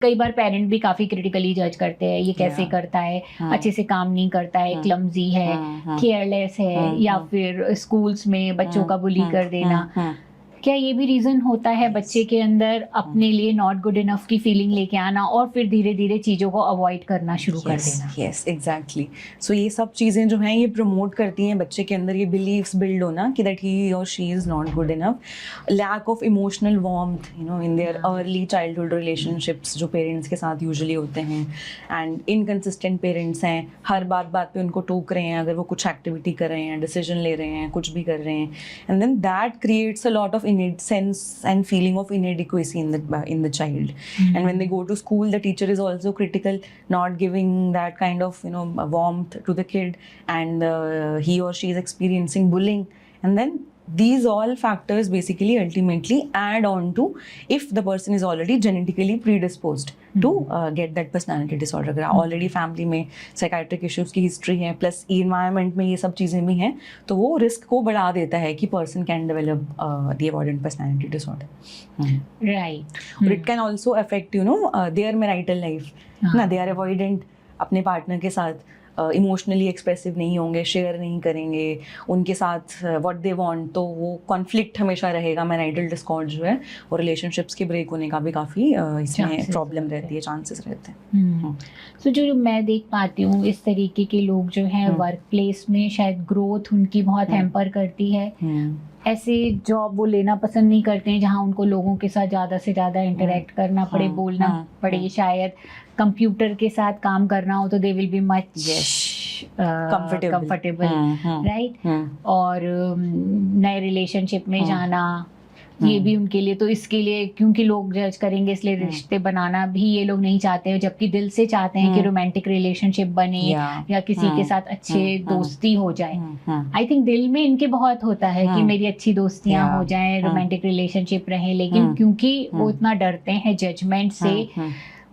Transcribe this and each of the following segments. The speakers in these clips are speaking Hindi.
कई बार पेरेंट भी काफी क्रिटिकली जज करते हैं, ये कैसे Yeah. करता है, हाँ. अच्छे से काम नहीं करता है, हाँ. क्लमजी है, हाँ. केयरलेस है, हाँ. या हाँ. फिर स्कूल्स में बच्चों का बुली हाँ. कर देना। हाँ. क्या ये भी रीजन होता है Yes. बच्चे के अंदर अपने लिए नॉट गुड इनफ की फीलिंग लेके आना और फिर धीरे धीरे चीजों को अवॉइड करना शुरू कर देना? Yes exactly. सो ये सब चीज़ें जो हैं ये प्रमोट करती हैं बच्चे के अंदर ये बिलीव्स बिल्ड होना कि दैट ही और she is not good enough. Lack of emotional warmth in their early childhood relationships जो पेरेंट्स के साथ यूजुअली होते हैं, एंड इनकंसिस्टेंट पेरेंट्स हैं, हर बात पे उनको टोक रहे हैं अगर वो कुछ एक्टिविटी कर रहे हैं, डिसीजन ले रहे हैं, कुछ भी कर रहे हैं, and then that creates a lot of sense and feeling of inadequacy in the child. And when they go to school, the teacher is also critical, not giving that kind of warmth to the kid, and he or she is experiencing bullying, and then these all factors basically ultimately add on to if the person is already genetically predisposed to get that personality disorder. अगर ऑलरेडी फैमिली में साइकाइट्रिक इश्यूज की हिस्ट्री है प्लस इन्वायरमेंट में ये सब चीज़ें भी हैं, तो वो रिस्क को बढ़ा देता है कि person can develop the avoidant personality disorder. Right. और it can also affect their marital life ना, दे आर अवॉइडेंट अपने पार्टनर के साथ, इमोशनली एक्सप्रेसिव नहीं होंगे, शेयर नहीं करेंगे उनके साथ व्हाट दे वांट, तो वो कॉन्फ्लिक्ट हमेशा रहेगा। मैरिटल डिस्कॉर्ड जो है और रिलेशनशिप्स के ब्रेक होने का भी काफ़ी इसमें प्रॉब्लम रहती है, चांसेस रहते हैं। सो जो मैं देख पाती हूँ इस तरीके के लोग जो हैं वर्क प्लेस में शायद ग्रोथ उनकी बहुत हैम्पर करती है। ऐसे जॉब वो लेना पसंद नहीं करते हैं जहाँ उनको लोगों के साथ ज़्यादा से ज़्यादा इंटरेक्ट करना पड़े, बोलना पड़े, शायद कंप्यूटर के साथ काम करना हो तो they will be much comfortable, right. और नए रिलेशनशिप में जाना ये भी उनके लिए, तो इसके लिए क्योंकि लोग जज करेंगे इसलिए रिश्ते बनाना भी ये लोग नहीं चाहते हैं, जबकि दिल से चाहते हैं कि रोमांटिक रिलेशनशिप बने या किसी के साथ अच्छे दोस्ती हो जाए। आई थिंक दिल में इनके बहुत होता है कि मेरी अच्छी दोस्तियां हो जाएं, रोमांटिक रिलेशनशिप रहे, लेकिन क्योंकि वो इतना डरते हैं जजमेंट से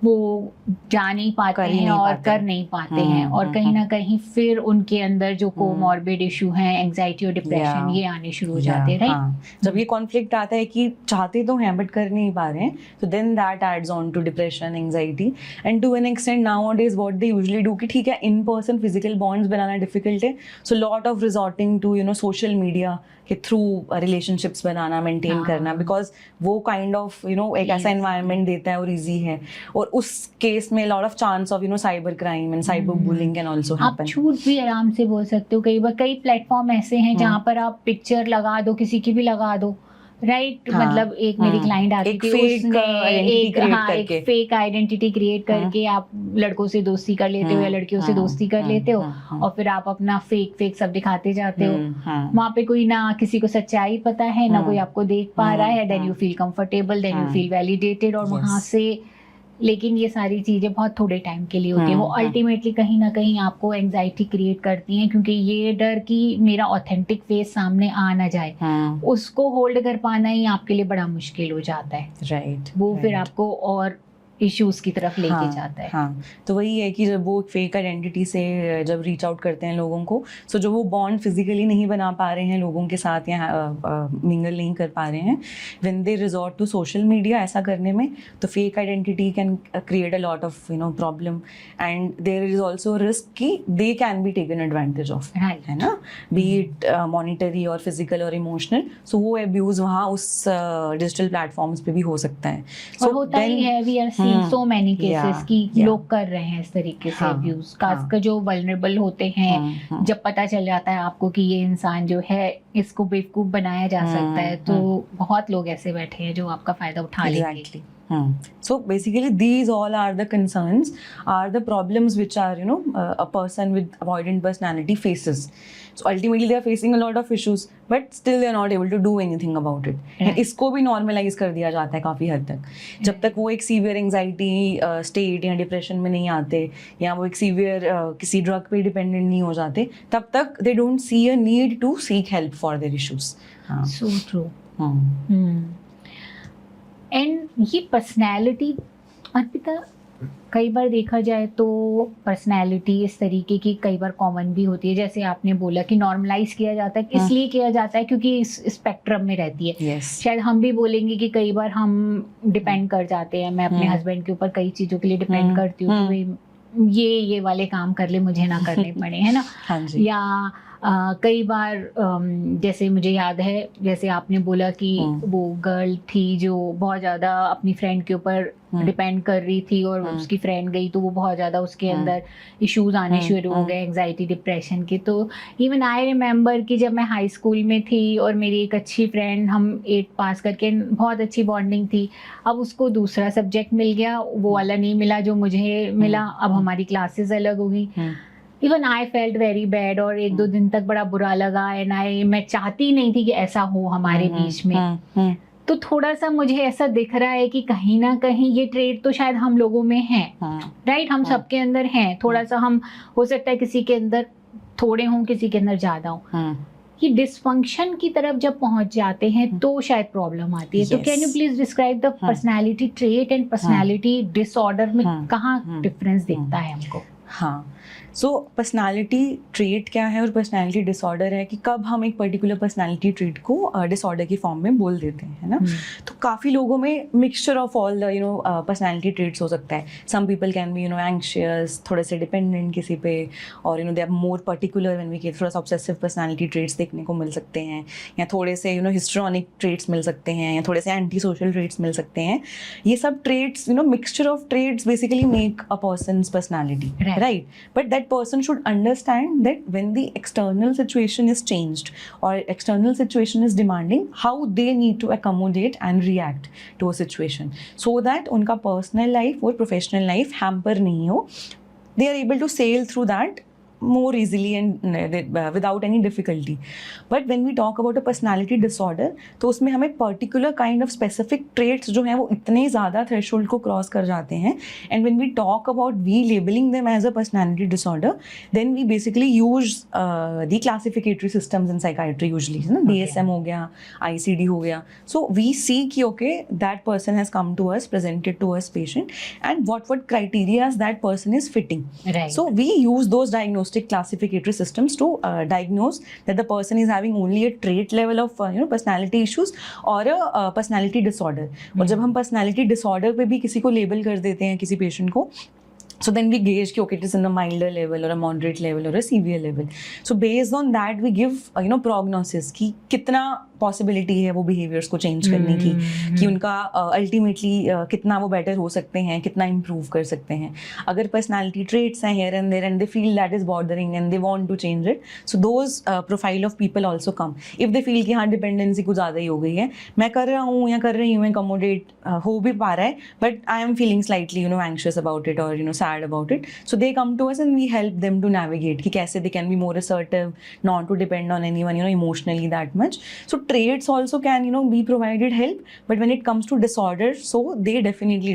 वो जा नहीं पाते हैं और कर नहीं पाते हैं, और कहीं ना कहीं फिर उनके अंदर जो कोमॉर्बिड इशू हैं, एंजाइटी और डिप्रेशन, ये आने शुरू हो जाते हैं, राइट। जब ये कॉन्फ्लिक्ट आता है कि चाहते तो हैं बट कर नहीं पा रहे हैं, तो then that adds on to depression, anxiety, and to an extent nowadays what they usually do कि ठीक है इन पर्सन फिजिकल बॉन्ड्स बनाना डिफिकल्ट है, so lot of resorting to social media के थ्रू रिलेशनशिप्स बनाना, मेंटेन करना, बिकॉज वो काइंड ऑफ एक ऐसा एनवायरनमेंट देता है और ईजी है। और उस केस में lot of chance of cyber crime and cyber bullying can also happen. आप झूठ भी आराम से बोल सकते हो, कई बार कई प्लेटफॉर्म ऐसे हैं जहाँ पर आप पिक्चर लगा दो, किसी की भी लगा दो, राइट। मतलब एक मेरी क्लाइंट आती थी, उसने एक फेक आइडेंटिटी क्रिएट करके आप लड़कों से दोस्ती कर लेते हो या लड़कियों से दोस्ती कर लेते हो, और फिर आप अपना फेक सब दिखाते जाते हो। वहाँ पे कोई ना किसी को सच्चाई पता है, ना कोई आपको देख पा रहा है, then you feel comfortable, then you feel validated, और वहाँ से, लेकिन ये सारी चीज़ें बहुत थोड़े टाइम के लिए होती है। वो अल्टीमेटली कहीं ना कहीं आपको एंजाइटी क्रिएट करती हैं, क्योंकि ये डर कि मेरा ऑथेंटिक फेस सामने आ ना जाए, उसको होल्ड कर पाना ही आपके लिए बड़ा मुश्किल हो जाता है, राइट। वो फिर आपको और इश्यूज की तरफ लेके जाता है। तो वही है कि जब वो फेक आइडेंटिटी से जब रीच आउट करते हैं लोगों को, सो जो वो बॉन्ड फिजिकली नहीं बना पा रहे हैं लोगों के साथ या मिंगल नहीं कर पा रहे हैं, when they resort to social media ऐसा करने में, तो fake identity can create a lot of problem, and there is also risk कि they can be taken advantage of, है ना, बी इट मॉनिटरी और फिजिकल और इमोशनल। सो वो अब्यूज वहाँ उस डिजिटल प्लेटफॉर्म्स पे भी हो सकता है। और होता ही है, we are so many cases कि लोग कर रहे हैं इस तरीके से अब्यूज, खासकर जो वल्नरेबल होते हैं। जब पता चल जाता है आपको कि ये इंसान जो है इसको बेवकूफ बनाया जा सकता है, तो बहुत लोग ऐसे बैठे हैं जो आपका फायदा उठा लेंगे। So basically these all are the concerns, are the problems which are a person with avoidant personality faces. So ultimately they are facing a lot of issues, but still they are not able to do anything about it. And इसको भी normalize कर दिया जाता है काफ़ी हद तक। जब तक वो एक सीवियर एंजाइटी स्टेट या डिप्रेशन में नहीं आते, या वो एक सीवियर किसी ड्रग पे डिपेंडेंट नहीं हो जाते, तब तक they don't see a need to seek help for their issues. So true. And ये पर्सनैलिटी, अर्पिता, कई बार देखा जाए तो पर्सनैलिटी इस तरीके की कई बार कॉमन भी होती है, जैसे आपने बोला कि नॉर्मलाइज किया जाता है, इसलिए किया जाता है क्योंकि इस स्पेक्ट्रम में रहती है। Yes. शायद हम भी बोलेंगे कि कई बार हम डिपेंड कर जाते हैं, मैं अपने हस्बैंड के ऊपर कई चीज़ों के लिए डिपेंड करती हूँ कि भाई ये वाले काम कर ले, मुझे ना करने पड़े, है ना। हाँ जी। या कई बार जैसे मुझे याद है, जैसे आपने बोला कि वो गर्ल थी जो बहुत ज़्यादा अपनी फ्रेंड के ऊपर डिपेंड कर रही थी और उसकी फ्रेंड गई तो वो बहुत ज़्यादा उसके अंदर इश्यूज आने शुरू हो गए, एंजाइटी डिप्रेशन के। तो इवन आई रिमेंबर कि जब मैं हाई स्कूल में थी और मेरी एक अच्छी फ्रेंड, हम 8 पास करके बहुत अच्छी बॉन्डिंग थी, अब उसको दूसरा सब्जेक्ट मिल गया, वो वाला नहीं मिला जो मुझे मिला, अब हमारी क्लासेस अलग हो गई। Even I felt very bad और 1-2 दिन तक बड़ा बुरा लगा, एंड मैं चाहती नहीं थी कि ऐसा हो हमारे बीच में। तो थोड़ा सा मुझे ऐसा दिख रहा है कि कहीं ना कहीं ये ट्रेड तो शायद हम लोगों में है, राइट, हम सबके अंदर हैं। थोड़ा सा हम, हो सकता है किसी के अंदर थोड़े हों, किसी के अंदर ज्यादा हों। कि डिसफंक्शन की तरफ जब पहुंच जाते हैं तो शायद प्रॉब्लम आती है। तो can you please describe the personality trait and personality disorder में कहाँ डिफरेंस दिखता है हमको? हाँ, सो पर्सनालिटी ट्रेट क्या है और पर्सनालिटी डिसऑर्डर है कि कब हम एक पर्टिकुलर पर्सनालिटी ट्रेट को डिसऑर्डर की फॉर्म में बोल देते हैं, है ना। तो काफ़ी लोगों में mixture of all the personality traits हो सकता है। Some people can be anxious, थोड़े से डिपेंडेंट किसी पे, और they are more particular when we थोड़ा सा ऑब्सेसिव पर्सनालिटी ट्रेट्स देखने को मिल सकते हैं, या थोड़े से हिस्ट्रॉनिक ट्रेट्स मिल सकते हैं, या थोड़े से एंटी सोशल ट्रेट्स मिल सकते हैं। ये सब traits mixture of traits basically make a person's personality, right? But that person should understand that when the external situation is changed or external situation is demanding, how they need to accommodate and react to a situation so that उनका personal life और professional life hamper नहीं हो. They are able to sail through that more easily and without any difficulty. But when we talk about a personality disorder, तो उसमें हमें particular kind of specific traits जो हैं वो इतने ज़्यादा threshold को cross कर जाते हैं, and when we talk about we labeling them as a personality disorder, then we basically use the classificatory systems in psychiatry usually, है ना, DSM हो गया, ICD हो गया. So we see कि okay, that person has come to us, presented to us patient, and what criteria that person is fitting. Right. So we use those diagnostic classificatory systems to diagnose that the person is having only a trait level of personality issues or a personality disorder. और जब हम personality disorder पे भी किसी को label कर देते हैं, किसी patient को, so then we gauge कि okay, it is in a milder level or a moderate level or a severe level. So based on that we give prognosis कि कितना पॉसिबिलिटी है वो बिहेवियर्स को चेंज करने की, कि उनका अल्टीमेटली कितना वो बेटर हो सकते हैं, कितना इम्प्रूव कर सकते हैं. अगर पर्सनालिटी ट्रेट्स हैं here and there and they feel that is bordering and they want to change it, so those profile of people also come. If they feel कि हाँ डिपेंडेंसी कुछ ज़्यादा ही हो गई है, मैं कर रहा हूँ या कर रही हूँ, अकोमोडेट हो भी पा रहा है, but I am feeling slightly anxious about it और sad about it, so they come to us and we help them to navigate कि कैसे they can be more assertive, not to depend on anyone emotionally that much. So traits also can be provided help, but when it comes to disorder, so they definitely